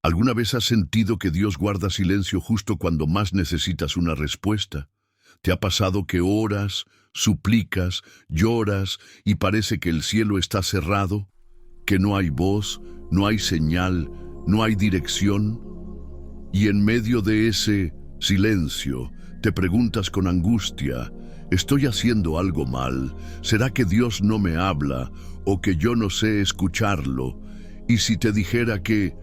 ¿Alguna vez has sentido que Dios guarda silencio justo cuando más necesitas una respuesta? ¿Te ha pasado que oras, suplicas, lloras y parece que el cielo está cerrado? ¿Que no hay voz, no hay señal, no hay dirección? Y en medio de ese silencio, te preguntas con angustia, ¿estoy haciendo algo mal? ¿Será que Dios no me habla o que yo no sé escucharlo? Y si te dijera que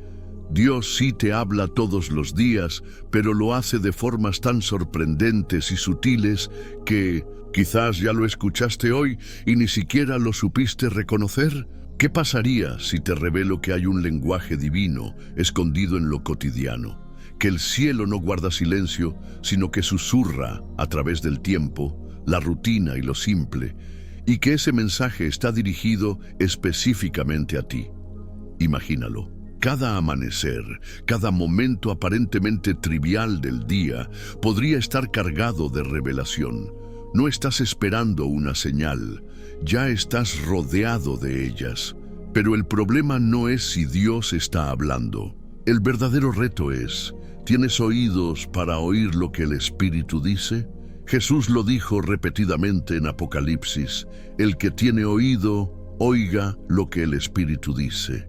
Dios sí te habla todos los días, pero lo hace de formas tan sorprendentes y sutiles que quizás ya lo escuchaste hoy y ni siquiera lo supiste reconocer. ¿Qué pasaría si te revelo que hay un lenguaje divino escondido en lo cotidiano? Que el cielo no guarda silencio, sino que susurra a través del tiempo, la rutina y lo simple, y que ese mensaje está dirigido específicamente a ti. Imagínalo. Cada amanecer, cada momento aparentemente trivial del día podría estar cargado de revelación. No estás esperando una señal, ya estás rodeado de ellas. Pero el problema no es si Dios está hablando. El verdadero reto es, ¿tienes oídos para oír lo que el Espíritu dice? Jesús lo dijo repetidamente en Apocalipsis: el que tiene oído, oiga lo que el Espíritu dice.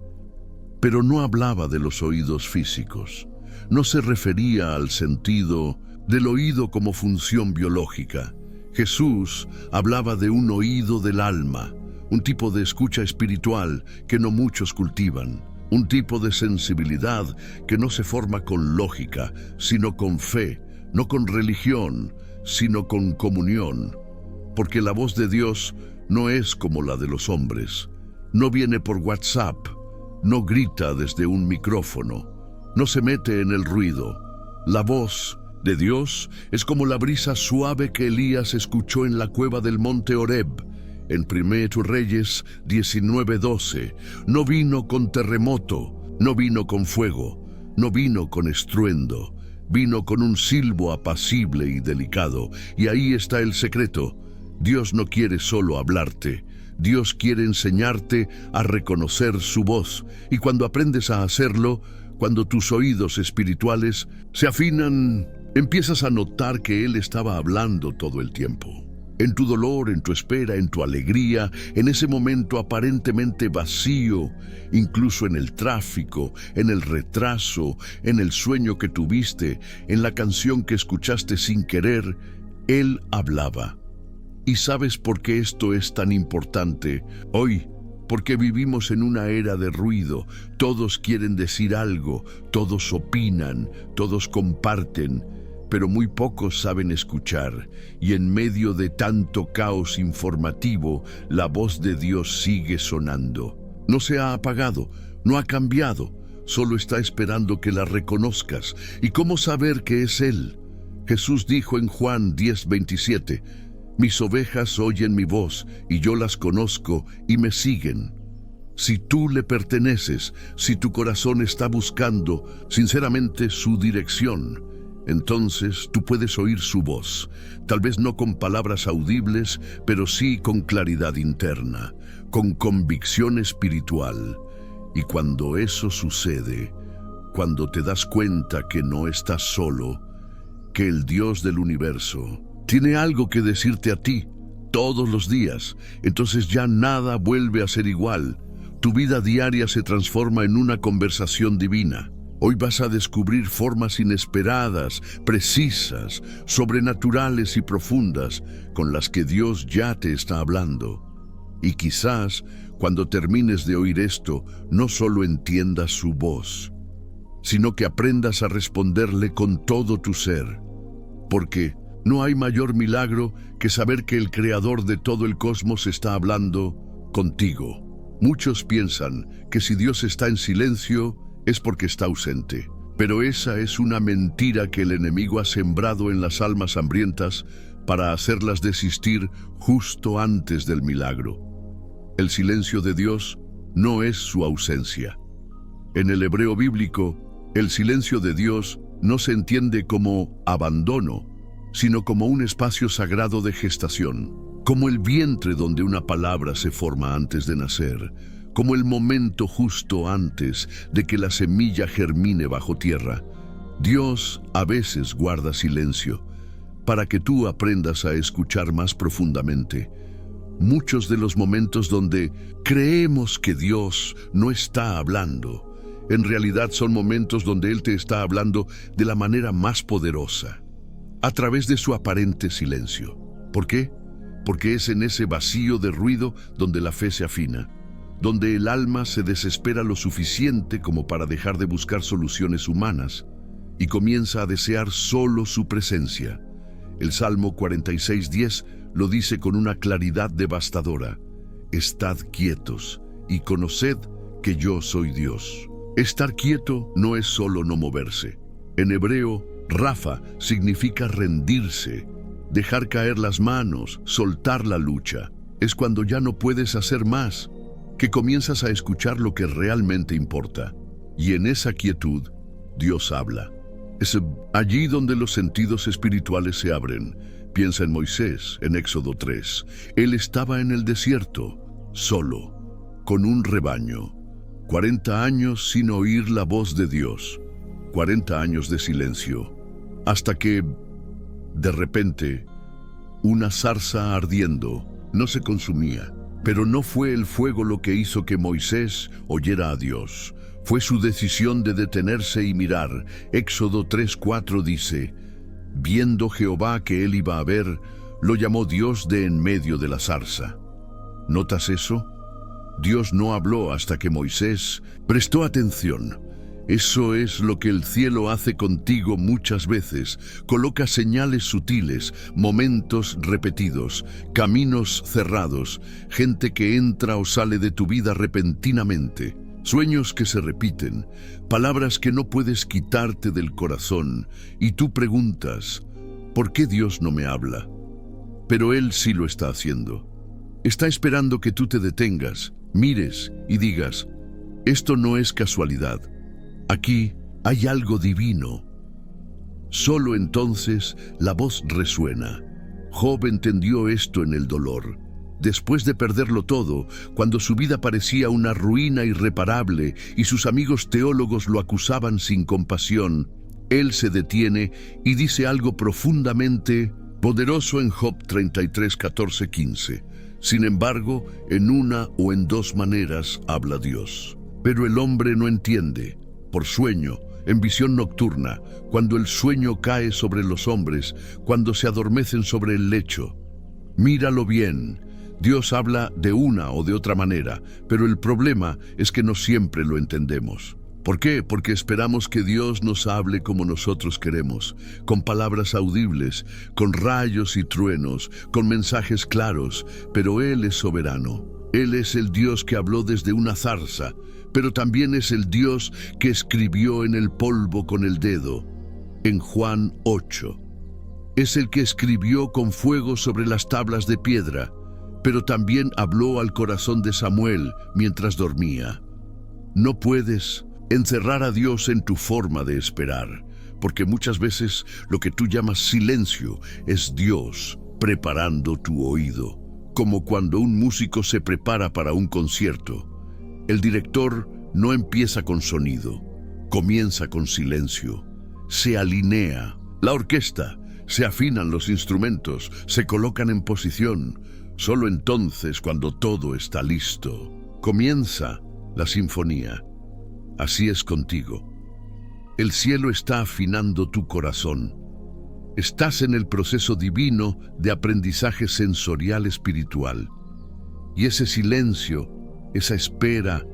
Pero no hablaba de los oídos físicos. No se refería al sentido del oído como función biológica. Jesús hablaba de un oído del alma, un tipo de escucha espiritual que no muchos cultivan, un tipo de sensibilidad que no se forma con lógica, sino con fe, no con religión, sino con comunión. Porque la voz de Dios no es como la de los hombres, no viene por WhatsApp, no grita desde un micrófono, no se mete en el ruido. La voz de Dios es como la brisa suave que Elías escuchó en la cueva del monte Horeb. En 1 Reyes 19:12, no vino con terremoto, no vino con fuego, no vino con estruendo, vino con un silbo apacible y delicado. Y ahí está el secreto. Dios no quiere solo hablarte. Dios quiere enseñarte a reconocer su voz, y cuando aprendes a hacerlo, cuando tus oídos espirituales se afinan, empiezas a notar que Él estaba hablando todo el tiempo. En tu dolor, en tu espera, en tu alegría, en ese momento aparentemente vacío, incluso en el tráfico, en el retraso, en el sueño que tuviste, en la canción que escuchaste sin querer, Él hablaba. ¿Y sabes por qué esto es tan importante hoy? Porque vivimos en una era de ruido. Todos quieren decir algo, todos opinan, todos comparten, pero muy pocos saben escuchar. Y en medio de tanto caos informativo, la voz de Dios sigue sonando. No se ha apagado, no ha cambiado, solo está esperando que la reconozcas. ¿Y cómo saber que es Él? Jesús dijo en Juan 10:27, mis ovejas oyen mi voz, y yo las conozco y me siguen. Si tú le perteneces, si tu corazón está buscando sinceramente su dirección, entonces tú puedes oír su voz, tal vez no con palabras audibles, pero sí con claridad interna, con convicción espiritual. Y cuando eso sucede, cuando te das cuenta que no estás solo, que el Dios del universo tiene algo que decirte a ti todos los días, entonces ya nada vuelve a ser igual. Tu vida diaria se transforma en una conversación divina. Hoy vas a descubrir formas inesperadas, precisas, sobrenaturales y profundas con las que Dios ya te está hablando. Y quizás, cuando termines de oír esto, no solo entiendas su voz, sino que aprendas a responderle con todo tu ser. Porque no hay mayor milagro que saber que el Creador de todo el cosmos está hablando contigo. Muchos piensan que si Dios está en silencio es porque está ausente. Pero esa es una mentira que el enemigo ha sembrado en las almas hambrientas para hacerlas desistir justo antes del milagro. El silencio de Dios no es su ausencia. En el hebreo bíblico, el silencio de Dios no se entiende como abandono, sino como un espacio sagrado de gestación, como el vientre donde una palabra se forma antes de nacer, como el momento justo antes de que la semilla germine bajo tierra. Dios a veces guarda silencio para que tú aprendas a escuchar más profundamente. Muchos de los momentos donde creemos que Dios no está hablando, en realidad son momentos donde Él te está hablando de la manera más poderosa, a través de su aparente silencio. ¿Por qué? Porque es en ese vacío de ruido donde la fe se afina, donde el alma se desespera lo suficiente como para dejar de buscar soluciones humanas y comienza a desear solo su presencia. El Salmo 46:10 lo dice con una claridad devastadora: estad quietos y conoced que yo soy Dios. Estar quieto no es solo no moverse. En hebreo, rafa significa rendirse, dejar caer las manos, soltar la lucha. Es cuando ya no puedes hacer más, que comienzas a escuchar lo que realmente importa. Y en esa quietud, Dios habla. Es allí donde los sentidos espirituales se abren. Piensa en Moisés, en Éxodo 3. Él estaba en el desierto, solo, con un rebaño. 40 años sin oír la voz de Dios. 40 años de silencio. Hasta que, de repente, una zarza ardiendo no se consumía. Pero no fue el fuego lo que hizo que Moisés oyera a Dios. Fue su decisión de detenerse y mirar. Éxodo 3:4 dice: viendo Jehová que él iba a ver, lo llamó Dios de en medio de la zarza. ¿Notas eso? Dios no habló hasta que Moisés prestó atención. Eso es lo que el cielo hace contigo muchas veces. Coloca señales sutiles, momentos repetidos, caminos cerrados, gente que entra o sale de tu vida repentinamente, sueños que se repiten, palabras que no puedes quitarte del corazón, y tú preguntas: ¿por qué Dios no me habla? Pero Él sí lo está haciendo. Está esperando que tú te detengas, mires y digas: esto no es casualidad. Aquí hay algo divino. Solo entonces la voz resuena. Job entendió esto en el dolor. Después de perderlo todo, cuando su vida parecía una ruina irreparable y sus amigos teólogos lo acusaban sin compasión, él se detiene y dice algo profundamente poderoso en Job 33, 14, 15. Sin embargo, en una o en dos maneras habla Dios. Pero el hombre no entiende. Por sueño, en visión nocturna, cuando el sueño cae sobre los hombres, cuando se adormecen sobre el lecho. Míralo bien. Dios habla de una o de otra manera, pero el problema es que no siempre lo entendemos. ¿Por qué? Porque esperamos que Dios nos hable como nosotros queremos, con palabras audibles, con rayos y truenos, con mensajes claros, pero Él es soberano. Él es el Dios que habló desde una zarza, pero también es el Dios que escribió en el polvo con el dedo, en Juan 8. Es el que escribió con fuego sobre las tablas de piedra, pero también habló al corazón de Samuel mientras dormía. No puedes encerrar a Dios en tu forma de esperar, porque muchas veces lo que tú llamas silencio es Dios preparando tu oído, como cuando un músico se prepara para un concierto. El director no empieza con sonido, comienza con silencio, se alinea la orquesta, se afinan los instrumentos, se colocan en posición. Solo entonces, cuando todo está listo, comienza la sinfonía. Así es contigo. El cielo está afinando tu corazón. Estás en el proceso divino de aprendizaje sensorial espiritual. Y ese silencio, esa espera,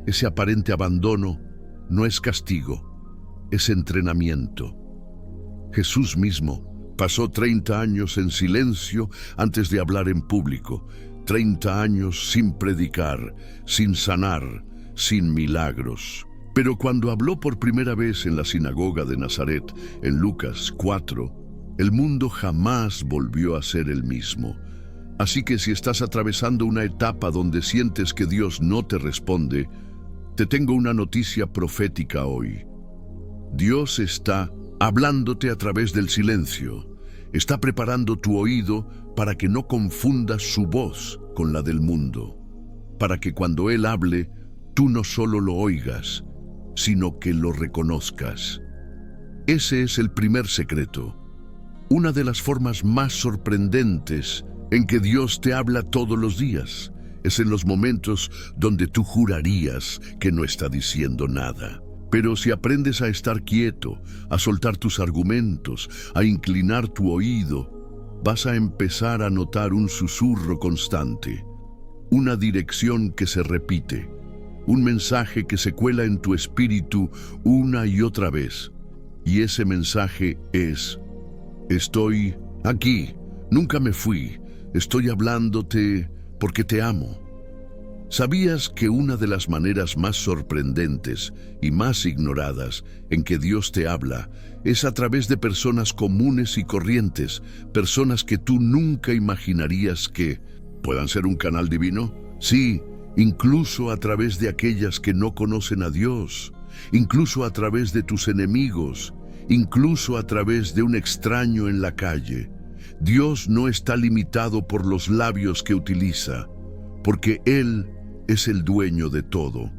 ese aparente abandono, no es castigo, es entrenamiento. Jesús mismo pasó 30 años en silencio antes de hablar en público, 30 años sin predicar, sin sanar, sin milagros. Pero cuando habló por primera vez en la sinagoga de Nazaret, en Lucas 4, el mundo jamás volvió a ser el mismo. Así que si estás atravesando una etapa donde sientes que Dios no te responde, te tengo una noticia profética hoy. Dios está hablándote a través del silencio. Está preparando tu oído para que no confundas su voz con la del mundo. para que cuando Él hable, tú no solo lo oigas, sino que lo reconozcas. Ese es el primer secreto. Una de las formas más sorprendentes en que Dios te habla todos los días es en los momentos donde tú jurarías que no está diciendo nada. Pero si aprendes a estar quieto, a soltar tus argumentos, a inclinar tu oído, vas a empezar a notar un susurro constante, una dirección que se repite, un mensaje que se cuela en tu espíritu una y otra vez. Y ese mensaje es: estoy aquí, nunca me fui, estoy hablándote porque te amo. ¿Sabías que una de las maneras más sorprendentes y más ignoradas en que Dios te habla es a través de personas comunes y corrientes, personas que tú nunca imaginarías que puedan ser un canal divino? Sí, incluso a través de aquellas que no conocen a Dios, incluso a través de tus enemigos, incluso a través de un extraño en la calle. Dios no está limitado por los labios que utiliza, porque Él es el dueño de todo,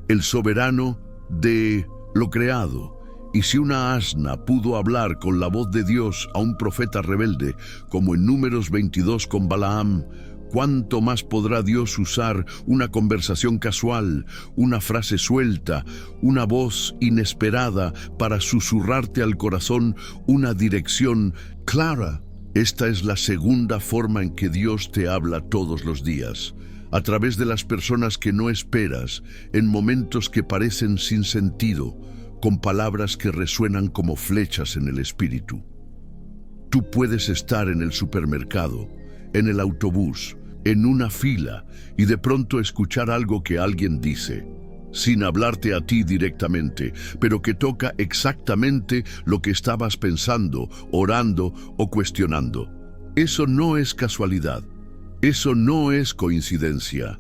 el soberano de lo creado. Y si una asna pudo hablar con la voz de Dios a un profeta rebelde, como en Números 22 con Balaam, ¿cuánto más podrá Dios usar una conversación casual, una frase suelta, una voz inesperada para susurrarte al corazón una dirección clara? Esta es la segunda forma en que Dios te habla todos los días, a través de las personas que no esperas, en momentos que parecen sin sentido, con palabras que resuenan como flechas en el espíritu. Tú puedes estar en el supermercado, en el autobús, en una fila, y de pronto escuchar algo que alguien dice, sin hablarte a ti directamente, pero que toca exactamente lo que estabas pensando, orando o cuestionando. Eso no es casualidad. Eso no es coincidencia.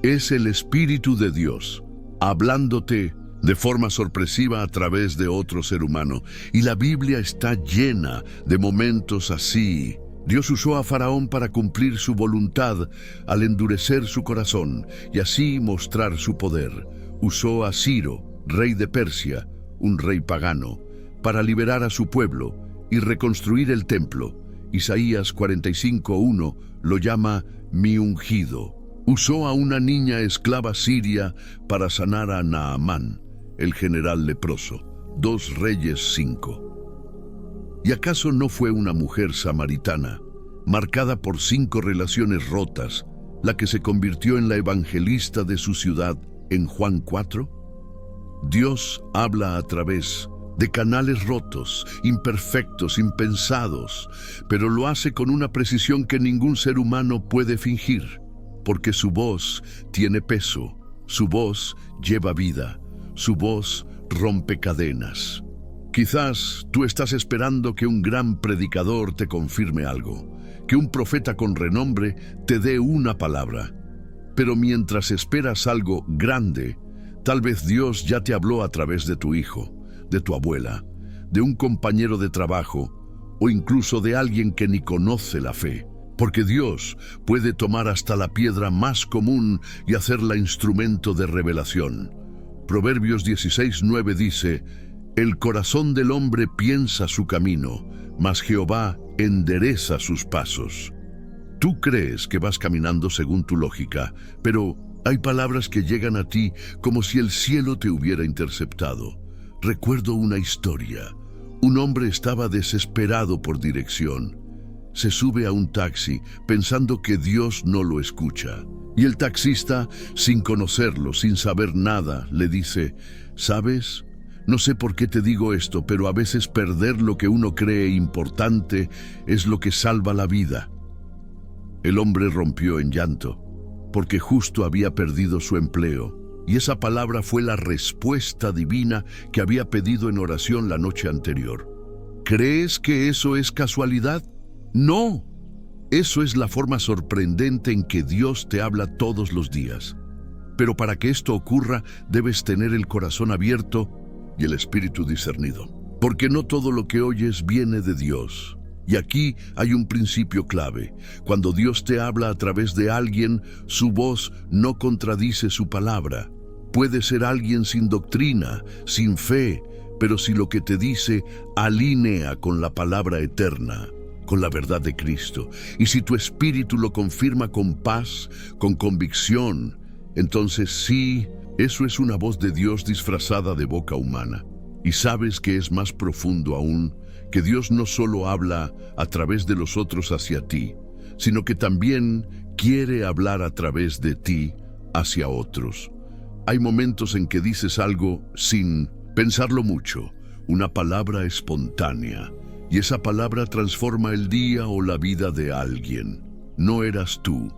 Es el Espíritu de Dios, hablándote de forma sorpresiva a través de otro ser humano. Y la Biblia está llena de momentos así. Dios usó a Faraón para cumplir su voluntad al endurecer su corazón y así mostrar su poder. Usó a Ciro, rey de Persia, un rey pagano, para liberar a su pueblo y reconstruir el templo. Isaías 45:1 lo llama mi ungido. Usó a una niña esclava siria para sanar a Naamán, el general leproso. 2 Reyes 5. ¿Y acaso no fue una mujer samaritana, marcada por 5 relaciones rotas, la que se convirtió en la evangelista de su ciudad en Juan 4? Dios habla a través de canales rotos, imperfectos, impensados, pero lo hace con una precisión que ningún ser humano puede fingir, porque su voz tiene peso, su voz lleva vida, su voz rompe cadenas. Quizás tú estás esperando que un gran predicador te confirme algo, que un profeta con renombre te dé una palabra. Pero mientras esperas algo grande, tal vez Dios ya te habló a través de tu hijo, de tu abuela, de un compañero de trabajo o incluso de alguien que ni conoce la fe. Porque Dios puede tomar hasta la piedra más común y hacerla instrumento de revelación. Proverbios 16:9 dice: el corazón del hombre piensa su camino, mas Jehová endereza sus pasos. Tú crees que vas caminando según tu lógica, pero hay palabras que llegan a ti como si el cielo te hubiera interceptado. Recuerdo una historia. Un hombre estaba desesperado por dirección. Se sube a un taxi pensando que Dios no lo escucha. Y el taxista, sin conocerlo, sin saber nada, le dice: ¿sabes? No sé por qué te digo esto, pero a veces perder lo que uno cree importante es lo que salva la vida. El hombre rompió en llanto, porque justo había perdido su empleo, y esa palabra fue la respuesta divina que había pedido en oración la noche anterior. ¿Crees que eso es casualidad? No. Eso es la forma sorprendente en que Dios te habla todos los días. Pero para que esto ocurra, debes tener el corazón abierto y el espíritu discernido. Porque no todo lo que oyes viene de Dios. Y aquí hay un principio clave. Cuando Dios te habla a través de alguien, su voz no contradice su palabra. Puede ser alguien sin doctrina, sin fe, pero si lo que te dice alinea con la palabra eterna, con la verdad de Cristo, y si tu espíritu lo confirma con paz, con convicción, entonces sí, eso es una voz de Dios disfrazada de boca humana. Y sabes que es más profundo aún, que Dios no solo habla a través de los otros hacia ti, sino que también quiere hablar a través de ti hacia otros. Hay momentos en que dices algo sin pensarlo mucho, una palabra espontánea, y esa palabra transforma el día o la vida de alguien. No eras tú.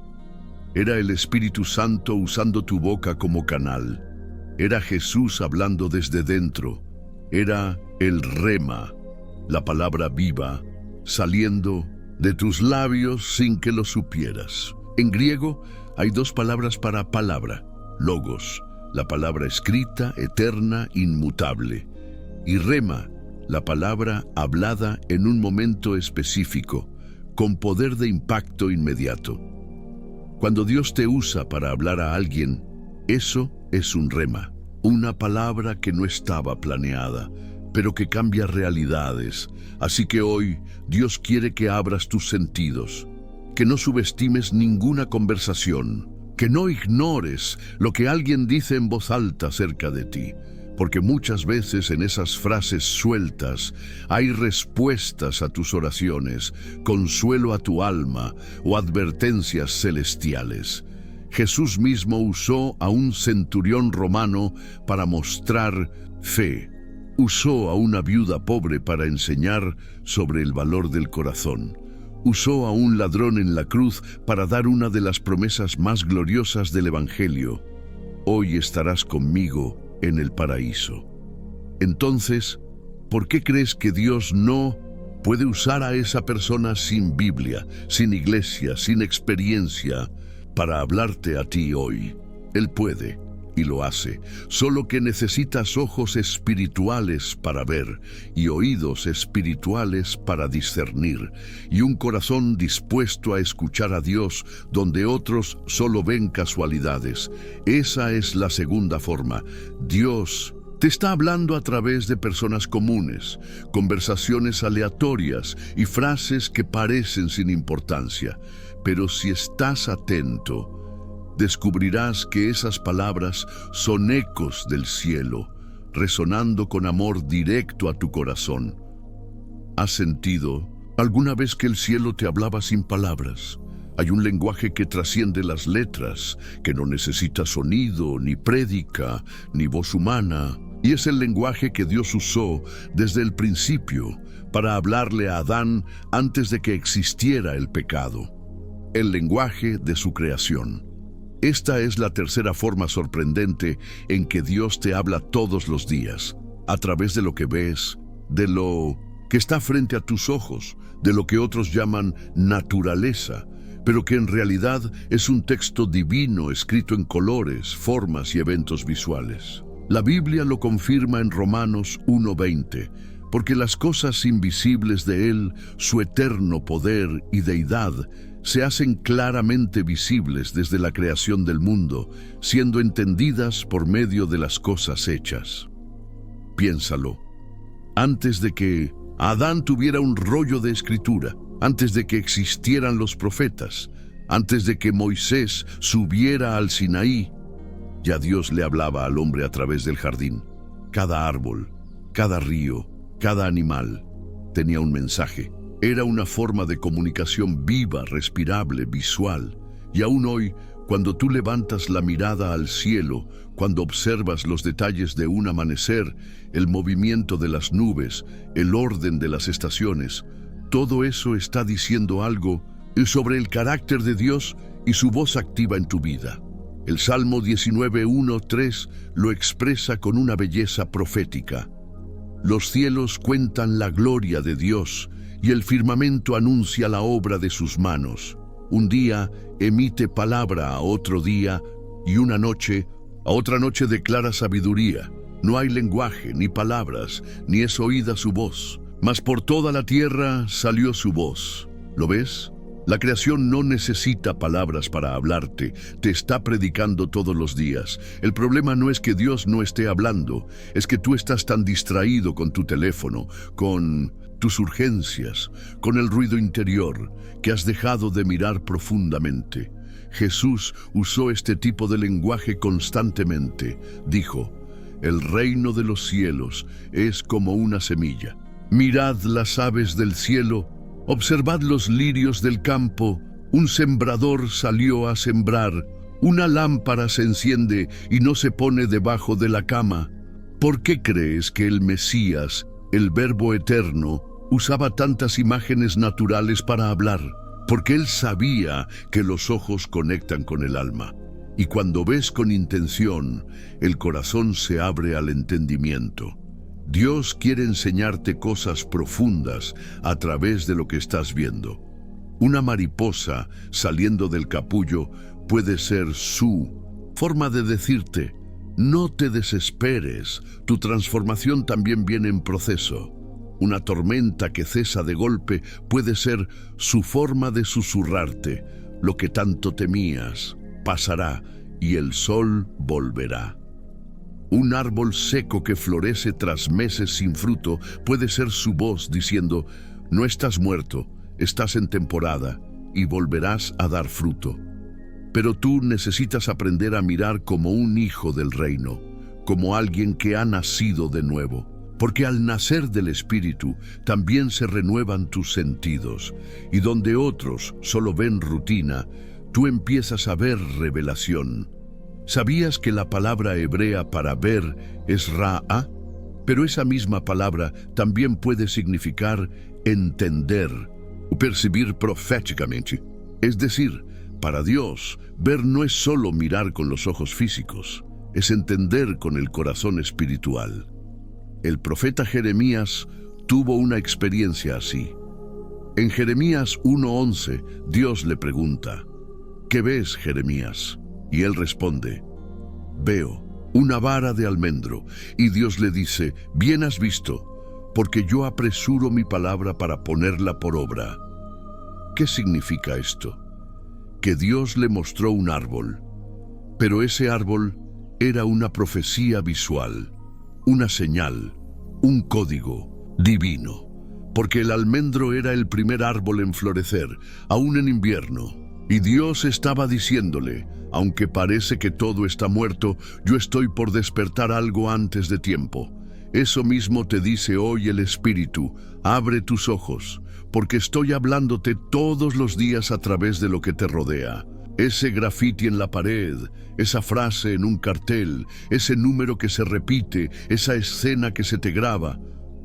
Era el Espíritu Santo usando tu boca como canal. Era Jesús hablando desde dentro. Era el rema, la palabra viva, saliendo de tus labios sin que lo supieras. En griego hay dos palabras para palabra: logos, la palabra escrita, eterna, inmutable, y rema, la palabra hablada en un momento específico, con poder de impacto inmediato. Cuando Dios te usa para hablar a alguien, eso es un rema, una palabra que no estaba planeada, pero que cambia realidades. Así que hoy Dios quiere que abras tus sentidos, que no subestimes ninguna conversación, que no ignores lo que alguien dice en voz alta cerca de ti, porque muchas veces en esas frases sueltas hay respuestas a tus oraciones, consuelo a tu alma o advertencias celestiales. Jesús mismo usó a un centurión romano para mostrar fe. Usó a una viuda pobre para enseñar sobre el valor del corazón. Usó a un ladrón en la cruz para dar una de las promesas más gloriosas del Evangelio: hoy estarás conmigo en el paraíso. Entonces, ¿por qué crees que Dios no puede usar a esa persona sin Biblia, sin iglesia, sin experiencia, para hablarte a ti hoy? Él puede. Y lo hace, solo que necesitas ojos espirituales para ver y oídos espirituales para discernir y un corazón dispuesto a escuchar a Dios donde otros solo ven casualidades. Esa es la segunda forma. Dios te está hablando a través de personas comunes, conversaciones aleatorias y frases que parecen sin importancia, pero si estás atento, descubrirás que esas palabras son ecos del cielo, resonando con amor directo a tu corazón. ¿Has sentido alguna vez que el cielo te hablaba sin palabras? Hay un lenguaje que trasciende las letras, que no necesita sonido, ni prédica, ni voz humana, y es el lenguaje que Dios usó desde el principio para hablarle a Adán antes de que existiera el pecado. El lenguaje de su creación. Esta es la tercera forma sorprendente en que Dios te habla todos los días, a través de lo que ves, de lo que está frente a tus ojos, de lo que otros llaman naturaleza, pero que en realidad es un texto divino escrito en colores, formas y eventos visuales. La Biblia lo confirma en Romanos 1:20, porque las cosas invisibles de Él, su eterno poder y deidad, se hacen claramente visibles desde la creación del mundo, siendo entendidas por medio de las cosas hechas. Piénsalo. Antes de que Adán tuviera un rollo de escritura, antes de que existieran los profetas, antes de que Moisés subiera al Sinaí, ya Dios le hablaba al hombre a través del jardín. Cada árbol, cada río, cada animal tenía un mensaje. Era una forma de comunicación viva, respirable, visual. Y aún hoy, cuando tú levantas la mirada al cielo, cuando observas los detalles de un amanecer, el movimiento de las nubes, el orden de las estaciones, todo eso está diciendo algo sobre el carácter de Dios y su voz activa en tu vida. El Salmo 19:1-3 lo expresa con una belleza profética. Los cielos cuentan la gloria de Dios, y el firmamento anuncia la obra de sus manos. Un día emite palabra a otro día, y una noche a otra noche declara sabiduría. No hay lenguaje, ni palabras, ni es oída su voz, Mas por toda la tierra salió su voz. ¿Lo ves? La creación no necesita palabras para hablarte, te está predicando todos los días. El problema no es que Dios no esté hablando, es que tú estás tan distraído con tu teléfono, con tus urgencias, con el ruido interior, que has dejado de mirar profundamente. Jesús usó este tipo de lenguaje constantemente. Dijo: el reino de los cielos es como una semilla. Mirad las aves del cielo, observad los lirios del campo. Un sembrador salió a sembrar, una lámpara se enciende y no se pone debajo de la cama. ¿Por qué crees que el Mesías, el Verbo eterno, usaba tantas imágenes naturales para hablar? Porque él sabía que los ojos conectan con el alma. Y cuando ves con intención, el corazón se abre al entendimiento. Dios quiere enseñarte cosas profundas a través de lo que estás viendo. Una mariposa saliendo del capullo puede ser su forma de decirte: no te desesperes, tu transformación también viene en proceso. Una tormenta que cesa de golpe puede ser su forma de susurrarte: lo que tanto temías pasará y el sol volverá. Un árbol seco que florece tras meses sin fruto puede ser su voz diciendo: no estás muerto, estás en temporada y volverás a dar fruto. Pero tú necesitas aprender a mirar como un hijo del reino, como alguien que ha nacido de nuevo. Porque al nacer del Espíritu también se renuevan tus sentidos, y donde otros solo ven rutina, tú empiezas a ver revelación. ¿Sabías que la palabra hebrea para ver es ra'a? Pero esa misma palabra también puede significar entender o percibir proféticamente. Es decir, para Dios, ver no es solo mirar con los ojos físicos, es entender con el corazón espiritual. El profeta Jeremías tuvo una experiencia así. En Jeremías 1:11, Dios le pregunta: ¿qué ves, Jeremías? Y él responde: veo una vara de almendro. Y Dios le dice: bien has visto, porque yo apresuro mi palabra para ponerla por obra. ¿Qué significa esto? Que Dios le mostró un árbol, pero ese árbol era una profecía visual, una señal, un código divino, porque el almendro era el primer árbol en florecer, aún en invierno. Y Dios estaba diciéndole: aunque parece que todo está muerto, yo estoy por despertar algo antes de tiempo. Eso mismo te dice hoy el Espíritu: abre tus ojos, porque estoy hablándote todos los días a través de lo que te rodea. Ese grafiti en la pared, esa frase en un cartel, ese número que se repite, esa escena que se te graba,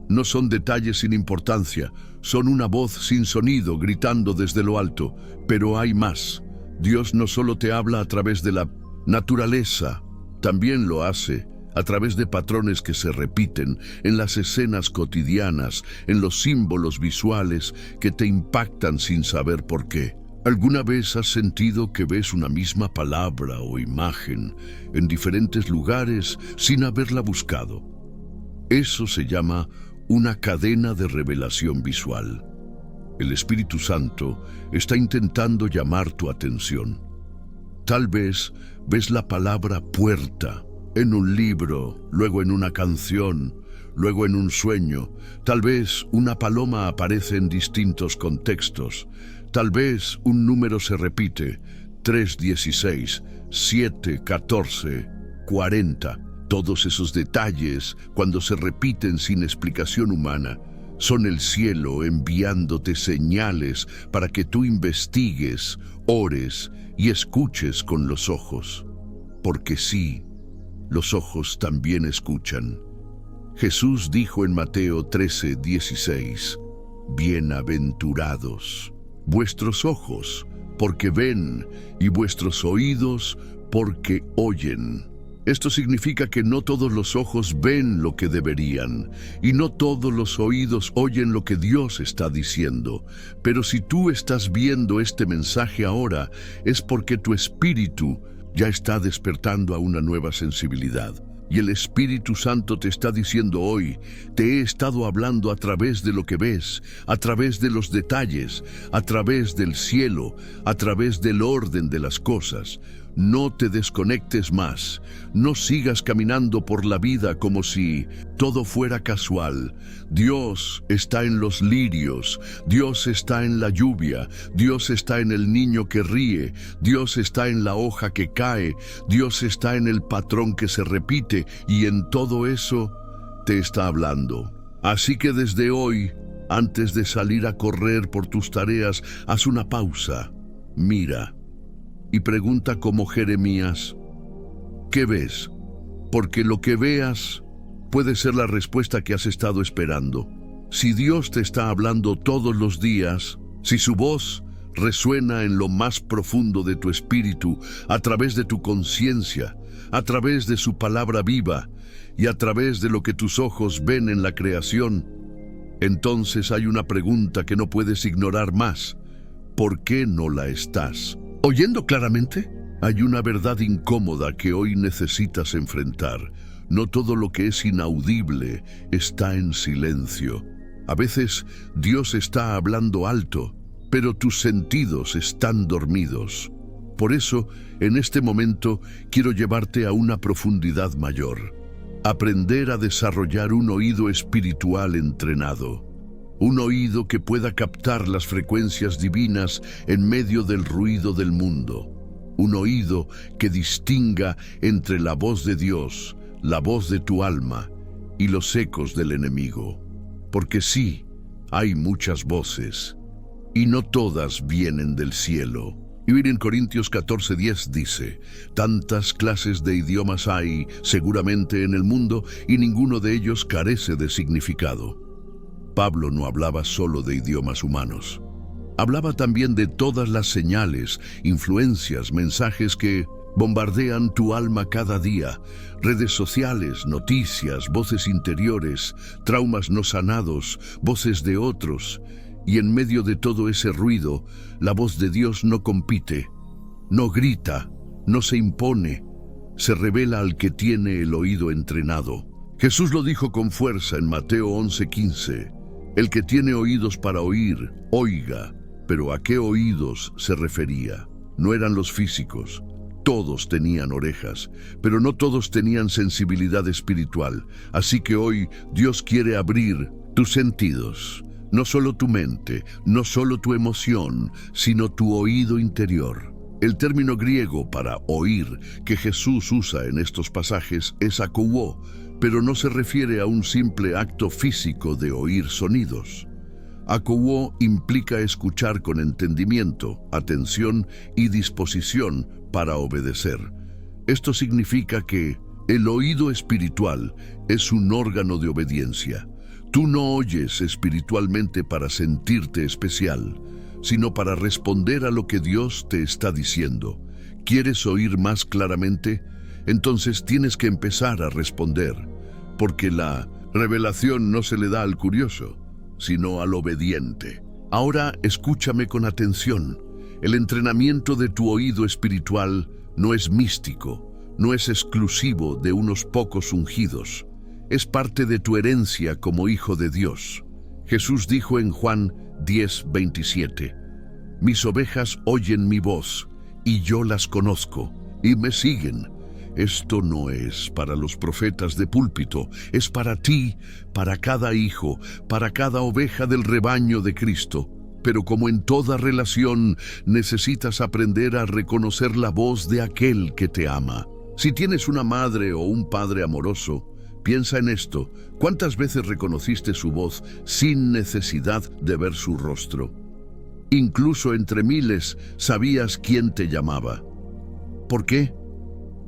no son detalles sin importancia, son una voz sin sonido gritando desde lo alto. Pero hay más. Dios no solo te habla a través de la naturaleza, también lo hace a través de patrones que se repiten en las escenas cotidianas, en los símbolos visuales que te impactan sin saber por qué. ¿Alguna vez has sentido que ves una misma palabra o imagen en diferentes lugares sin haberla buscado? Eso se llama una cadena de revelación visual. El Espíritu Santo está intentando llamar tu atención. Tal vez ves la palabra puerta en un libro, luego en una canción, luego en un sueño. Tal vez una paloma aparece en distintos contextos. Tal vez un número se repite: 3:16, 7:14, 40. Todos esos detalles, cuando se repiten sin explicación humana, son el cielo enviándote señales para que tú investigues, ores y escuches con los ojos. Porque sí, los ojos también escuchan. Jesús dijo en Mateo 13:16: bienaventurados vuestros ojos, porque ven, y vuestros oídos, porque oyen. Esto significa que no todos los ojos ven lo que deberían, y no todos los oídos oyen lo que Dios está diciendo. Pero si tú estás viendo este mensaje ahora, es porque tu espíritu ya está despertando a una nueva sensibilidad. Y el Espíritu Santo te está diciendo hoy, te he estado hablando a través de lo que ves, a través de los detalles, a través del cielo, a través del orden de las cosas. No te desconectes más, no sigas caminando por la vida como si todo fuera casual. Dios está en los lirios, Dios está en la lluvia, Dios está en el niño que ríe, Dios está en la hoja que cae, Dios está en el patrón que se repite y en todo eso te está hablando. Así que desde hoy, antes de salir a correr por tus tareas, haz una pausa, mira y pregunta como Jeremías, ¿qué ves? Porque lo que veas puede ser la respuesta que has estado esperando. Si Dios te está hablando todos los días, si su voz resuena en lo más profundo de tu espíritu, a través de tu conciencia, a través de su palabra viva y a través de lo que tus ojos ven en la creación, entonces hay una pregunta que no puedes ignorar más. ¿Por qué no la estás oyendo claramente? Hay una verdad incómoda que hoy necesitas enfrentar. No todo lo que es inaudible está en silencio. A veces Dios está hablando alto, pero tus sentidos están dormidos. Por eso, en este momento, quiero llevarte a una profundidad mayor. Aprender a desarrollar un oído espiritual entrenado. Un oído que pueda captar las frecuencias divinas en medio del ruido del mundo. Un oído que distinga entre la voz de Dios, la voz de tu alma y los ecos del enemigo. Porque sí, hay muchas voces, y no todas vienen del cielo. Y en Corintios 14:10 dice, tantas clases de idiomas hay seguramente en el mundo, y ninguno de ellos carece de significado. Pablo no hablaba solo de idiomas humanos. Hablaba también de todas las señales, influencias, mensajes que bombardean tu alma cada día. Redes sociales, noticias, voces interiores, traumas no sanados, voces de otros. Y en medio de todo ese ruido, la voz de Dios no compite, no grita, no se impone, se revela al que tiene el oído entrenado. Jesús lo dijo con fuerza en Mateo 11:15. El que tiene oídos para oír, oiga. Pero ¿a qué oídos se refería? No eran los físicos. Todos tenían orejas, pero no todos tenían sensibilidad espiritual. Así que hoy Dios quiere abrir tus sentidos. No solo tu mente, no solo tu emoción, sino tu oído interior. El término griego para oír que Jesús usa en estos pasajes es akouo, pero no se refiere a un simple acto físico de oír sonidos. Akouo implica escuchar con entendimiento, atención y disposición para obedecer. Esto significa que el oído espiritual es un órgano de obediencia. Tú no oyes espiritualmente para sentirte especial, sino para responder a lo que Dios te está diciendo. ¿Quieres oír más claramente? Entonces tienes que empezar a responder, porque la revelación no se le da al curioso, sino al obediente. Ahora escúchame con atención. El entrenamiento de tu oído espiritual no es místico, no es exclusivo de unos pocos ungidos. Es parte de tu herencia como hijo de Dios. Jesús dijo en Juan 10:27, mis ovejas oyen mi voz, y yo las conozco, y me siguen. Esto no es para los profetas de púlpito, es para ti, para cada hijo, para cada oveja del rebaño de Cristo. Pero como en toda relación, necesitas aprender a reconocer la voz de aquel que te ama. Si tienes una madre o un padre amoroso, piensa en esto. ¿Cuántas veces reconociste su voz sin necesidad de ver su rostro? Incluso entre miles sabías quién te llamaba. ¿Por qué?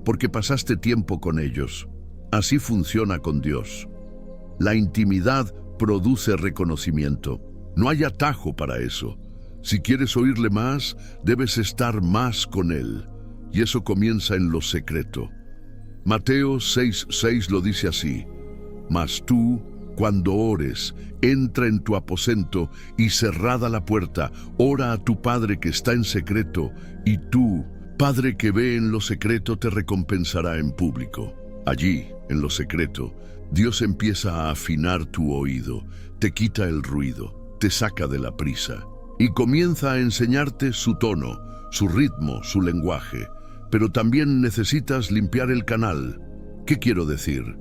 Porque pasaste tiempo con ellos. Así funciona con Dios. La intimidad produce reconocimiento. No hay atajo para eso. Si quieres oírle más, debes estar más con Él. Y eso comienza en lo secreto. Mateo 6:6 lo dice así: mas tú, cuando ores, entra en tu aposento y cerrada la puerta, ora a tu Padre que está en secreto, y tú, Padre que ve en lo secreto, te recompensará en público. Allí, en lo secreto, Dios empieza a afinar tu oído, te quita el ruido, te saca de la prisa y comienza a enseñarte su tono, su ritmo, su lenguaje. Pero también necesitas limpiar el canal. ¿Qué quiero decir?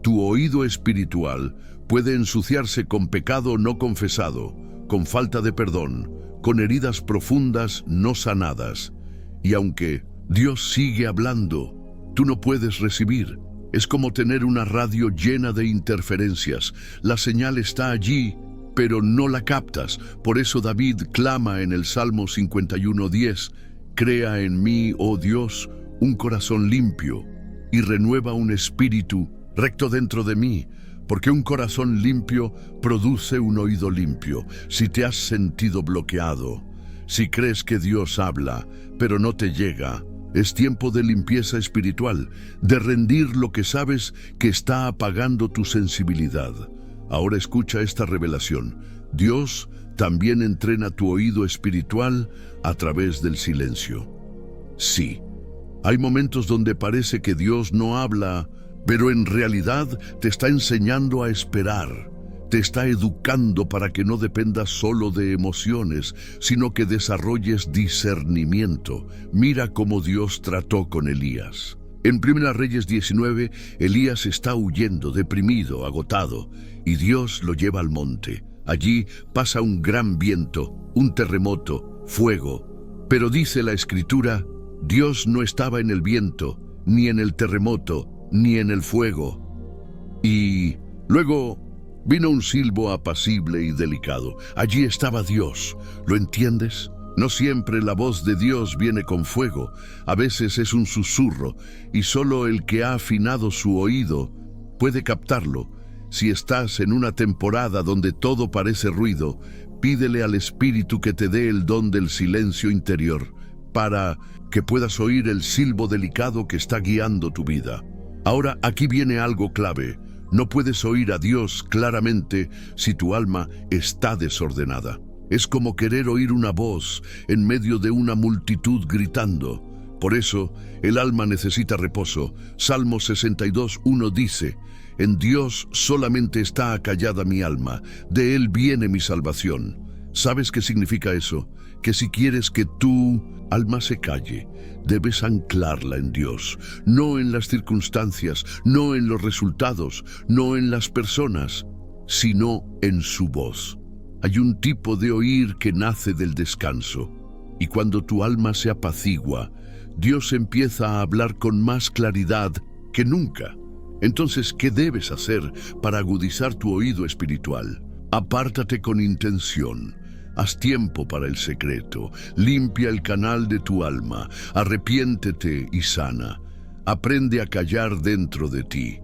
Tu oído espiritual puede ensuciarse con pecado no confesado, con falta de perdón, con heridas profundas no sanadas. Y aunque Dios sigue hablando, tú no puedes recibir. Es como tener una radio llena de interferencias. La señal está allí, pero no la captas. Por eso David clama en el Salmo 51:10, «Crea en mí, oh Dios, un corazón limpio, y renueva un espíritu recto dentro de mí», porque un corazón limpio produce un oído limpio. Si te has sentido bloqueado, si crees que Dios habla, pero no te llega, es tiempo de limpieza espiritual, de rendir lo que sabes que está apagando tu sensibilidad. Ahora escucha esta revelación. Dios también entrena tu oído espiritual a través del silencio. Sí, hay momentos donde parece que Dios no habla, pero en realidad te está enseñando a esperar. Te está educando para que no dependas solo de emociones, sino que desarrolles discernimiento. Mira cómo Dios trató con Elías. En 1 Reyes 19, Elías está huyendo, deprimido, agotado, y Dios lo lleva al monte. Allí pasa un gran viento, un terremoto, fuego. Pero dice la Escritura, Dios no estaba en el viento, ni en el terremoto, ni en el fuego. Y luego vino un silbo apacible y delicado. Allí estaba Dios. ¿Lo entiendes? No siempre la voz de Dios viene con fuego. A veces es un susurro, y solo el que ha afinado su oído puede captarlo. Si estás en una temporada donde todo parece ruido, pídele al Espíritu que te dé el don del silencio interior, para que puedas oír el silbo delicado que está guiando tu vida. Ahora, aquí viene algo clave. No puedes oír a Dios claramente si tu alma está desordenada. Es como querer oír una voz en medio de una multitud gritando. Por eso, el alma necesita reposo. Salmo 62:1 dice, «En Dios solamente está acallada mi alma, de Él viene mi salvación». ¿Sabes qué significa eso? Que si quieres que tu alma se calle, debes anclarla en Dios, no en las circunstancias, no en los resultados, no en las personas, sino en su voz. Hay un tipo de oír que nace del descanso, y cuando tu alma se apacigua, Dios empieza a hablar con más claridad que nunca. Entonces, ¿qué debes hacer para agudizar tu oído espiritual? Apártate con intención. Haz tiempo para el secreto, limpia el canal de tu alma, arrepiéntete y sana. Aprende a callar dentro de ti.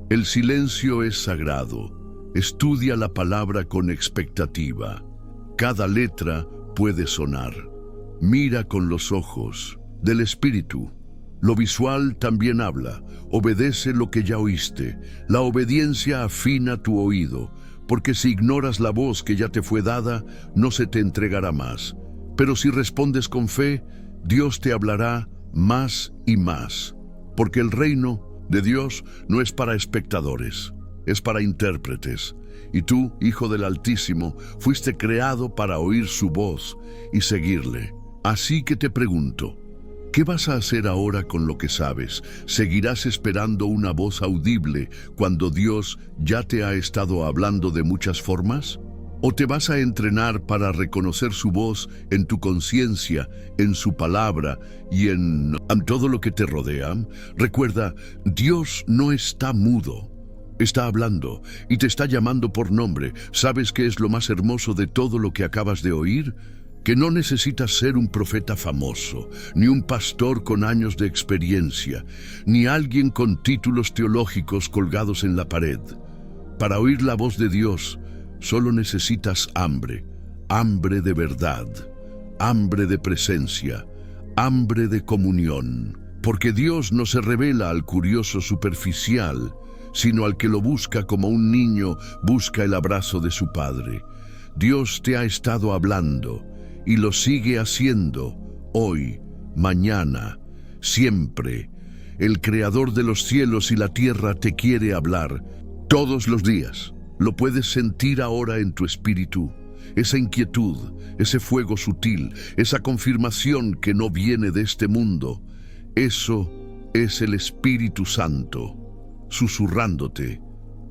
El silencio es sagrado. Estudia la palabra con expectativa. Cada letra puede sonar. Mira con los ojos del Espíritu. Lo visual también habla. Obedece lo que ya oíste. La obediencia afina tu oído, porque si ignoras la voz que ya te fue dada, no se te entregará más. Pero si respondes con fe, Dios te hablará más y más. Porque el reino de Dios no es para espectadores, es para intérpretes. Y tú, Hijo del Altísimo, fuiste creado para oír su voz y seguirle. Así que te pregunto, ¿qué vas a hacer ahora con lo que sabes? ¿Seguirás esperando una voz audible cuando Dios ya te ha estado hablando de muchas formas? ¿O te vas a entrenar para reconocer su voz en tu conciencia, en su palabra y en todo lo que te rodea? Recuerda, Dios no está mudo. Está hablando y te está llamando por nombre. ¿Sabes qué es lo más hermoso de todo lo que acabas de oír? Que no necesitas ser un profeta famoso, ni un pastor con años de experiencia, ni alguien con títulos teológicos colgados en la pared. Para oír la voz de Dios, solo necesitas hambre, hambre de verdad, hambre de presencia, hambre de comunión. Porque Dios no se revela al curioso superficial, sino al que lo busca como un niño busca el abrazo de su padre. Dios te ha estado hablando y lo sigue haciendo hoy, mañana, siempre. el creador de los cielos y la tierra, te quiere hablar todos los días. Lo puedes sentir ahora en tu espíritu. Esa inquietud, ese fuego sutil, esa confirmación que no viene de este mundo. Eso es el Espíritu Santo, susurrándote,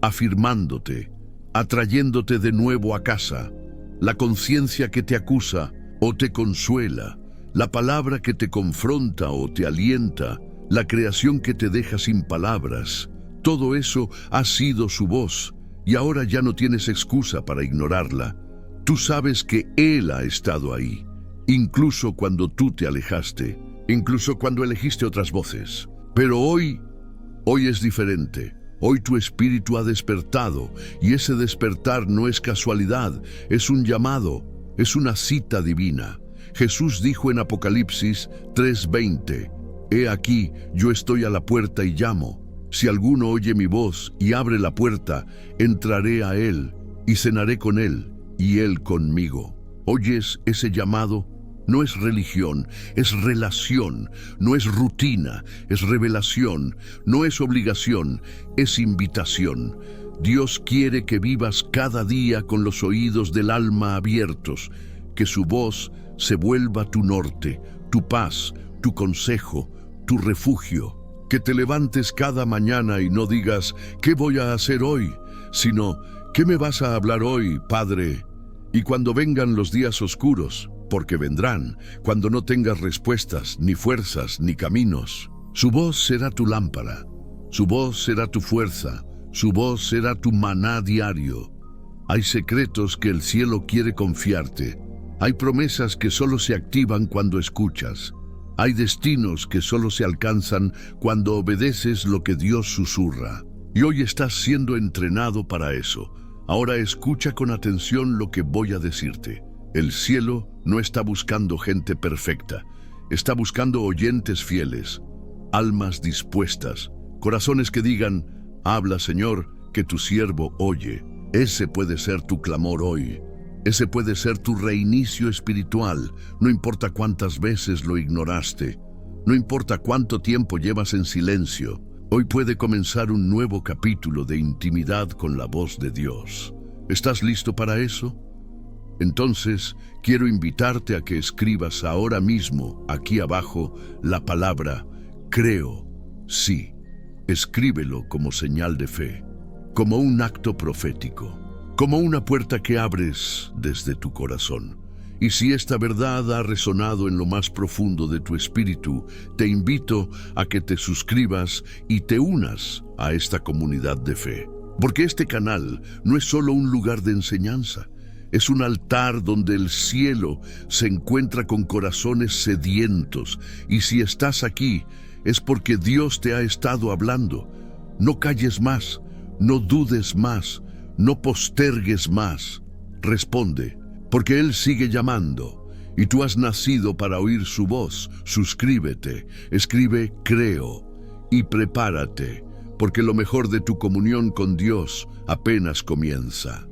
afirmándote, atrayéndote de nuevo a casa. La conciencia que te acusa o te consuela, la palabra que te confronta o te alienta, la creación que te deja sin palabras. Todo eso ha sido su voz y ahora ya no tienes excusa para ignorarla. Tú sabes que Él ha estado ahí, incluso cuando tú te alejaste, incluso cuando elegiste otras voces. Pero hoy es diferente. Hoy tu espíritu ha despertado, y ese despertar no es casualidad, es un llamado, es una cita divina. Jesús dijo en Apocalipsis 3:20, «He aquí, yo estoy a la puerta y llamo. Si alguno oye mi voz y abre la puerta, entraré a él y cenaré con él y él conmigo». ¿Oyes ese llamado? No es religión, es relación, no es rutina, es revelación, no es obligación, es invitación. Dios quiere que vivas cada día con los oídos del alma abiertos, que su voz se vuelva tu norte, tu paz, tu consejo, tu refugio. Que te levantes cada mañana y no digas, ¿qué voy a hacer hoy?, sino, ¿qué me vas a hablar hoy, Padre? Y cuando vengan los días oscuros, porque vendrán, cuando no tengas respuestas, ni fuerzas, ni caminos, su voz será tu lámpara, su voz será tu fuerza, su voz será tu maná diario. Hay secretos que el cielo quiere confiarte, hay promesas que solo se activan cuando escuchas, hay destinos que solo se alcanzan cuando obedeces lo que Dios susurra. Y hoy estás siendo entrenado para eso. Ahora escucha con atención lo que voy a decirte. El cielo no está buscando gente perfecta, está buscando oyentes fieles, almas dispuestas, corazones que digan, habla Señor, que tu siervo oye. Ese puede ser tu clamor hoy, ese puede ser tu reinicio espiritual, no importa cuántas veces lo ignoraste, no importa cuánto tiempo llevas en silencio, hoy puede comenzar un nuevo capítulo de intimidad con la voz de Dios. ¿Estás listo para eso? Entonces, quiero invitarte a que escribas ahora mismo, aquí abajo, la palabra creo, sí. Escríbelo como señal de fe, como un acto profético, como una puerta que abres desde tu corazón. Y si esta verdad ha resonado en lo más profundo de tu espíritu, te invito a que te suscribas y te unas a esta comunidad de fe. Porque este canal no es solo un lugar de enseñanza, es un altar donde el cielo se encuentra con corazones sedientos. Y si estás aquí, es porque Dios te ha estado hablando. No calles más, no dudes más, no postergues más. Responde, porque Él sigue llamando. Y tú has nacido para oír su voz. Suscríbete, escribe creo y prepárate, porque lo mejor de tu comunión con Dios apenas comienza.